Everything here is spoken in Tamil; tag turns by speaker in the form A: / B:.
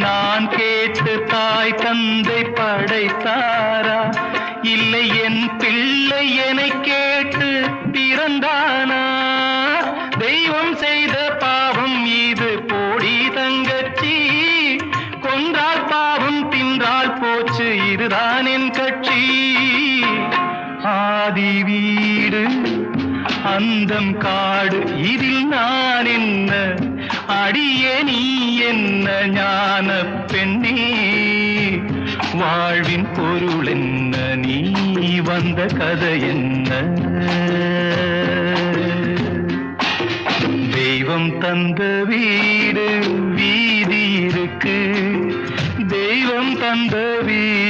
A: நான் கேட்டு தாய் தந்தை படைத்தாரா? இல்லை என் பிள்ளை என்னை கேட்டு பிறந்தானா? தெய்வம் செய்த பாவம் இது போடி தங்கச்சி, கொன்றால் பாவம் தின்றால் போச்சு இதுதான் என் கட்சி. ஆதி வீடு அந்தம் காடு இதில் நான் என்ன, அடியே நீ என்ன ஞான பெண்ணே? வாழ்வின் பொருள் என்ன, நீ வந்த கதை என்ன? தெய்வம் தந்த வீடு வீதி இருக்கு, தெய்வம் தந்த வீடு